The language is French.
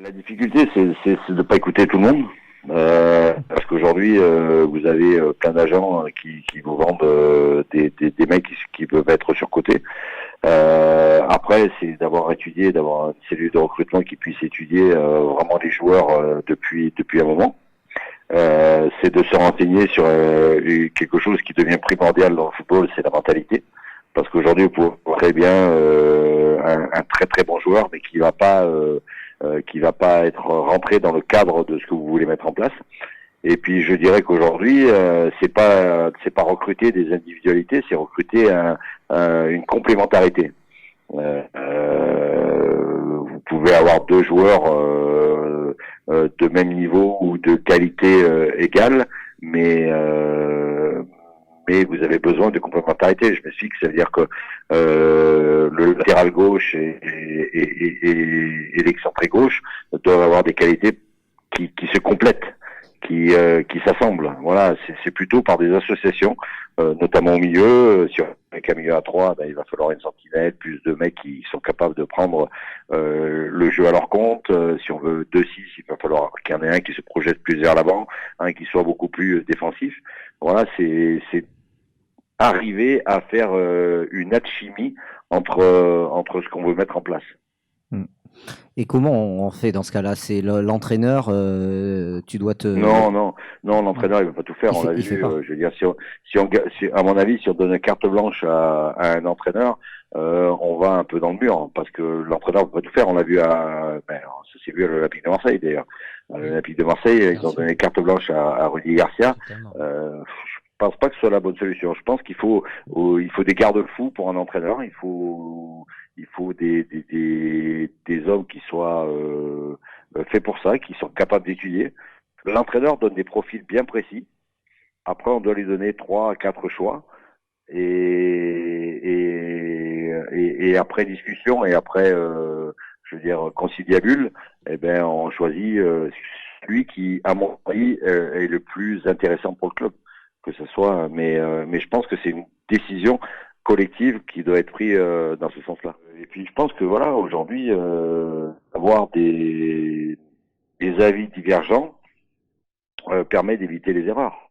La difficulté, c'est de ne pas écouter tout le monde. Parce qu'aujourd'hui, vous avez plein d'agents qui vous vendent des mecs qui peuvent être surcotés. Après, c'est d'avoir étudié, d'avoir une cellule de recrutement qui puisse étudier vraiment les joueurs depuis un moment. C'est de se renseigner sur quelque chose qui devient primordial dans le football, c'est la mentalité. Parce qu'aujourd'hui, vous pouvez voir très bien un très très bon joueur, mais qui va pas être rentré dans le cadre de ce que vous voulez mettre en place. Et puis je dirais qu'aujourd'hui, c'est pas recruter des individualités, c'est recruter une complémentarité. Vous pouvez avoir deux joueurs de même niveau ou de qualité égale, mais vous avez besoin de complémentarité. Je m'explique, ça veut dire que le latéral gauche et l'excentré gauche doivent avoir des qualités qui se complètent, qui s'assemblent. Voilà, c'est plutôt par des associations, notamment au milieu. Sur un milieu à 3, il va falloir une sentinelle, plus de mecs qui sont capables de prendre le jeu à leur compte. Si on veut 2-6, il va falloir qu'il y en ait un qui se projette plus vers l'avant, un qui soit beaucoup plus défensif. Voilà, c'est arriver à faire une alchimie entre ce qu'on veut mettre en place. Et comment on fait dans ce cas-là? C'est l'entraîneur, tu dois te... Non, l'entraîneur il va pas tout faire. On l'a Il fait vu. pas. Je veux dire, à mon avis, si on donne une carte blanche à un entraîneur, on va un peu dans le mur parce que l'entraîneur ne peut pas tout faire. On l'a vu ça s'est vu à l'Olympique de Marseille d'ailleurs. À l'Olympique de Marseille, ils ont donné carte blanche à Rudy Garcia. Je pense pas que ce soit la bonne solution. Je pense qu'il faut des garde-fous pour un entraîneur. Il faut des hommes qui soient faits pour ça, qui sont capables d'étudier. L'entraîneur donne des profils bien précis. Après, on doit lui donner 3 à 4 choix. Et après discussion et après, je veux dire, conciliabule, eh ben, on choisit celui qui, à mon avis, est le plus intéressant pour le club. Que ce soit, mais je pense que c'est une décision collective qui doit être prise dans ce sens-là. Et puis, je pense que voilà, aujourd'hui, avoir des avis divergents permet d'éviter les erreurs.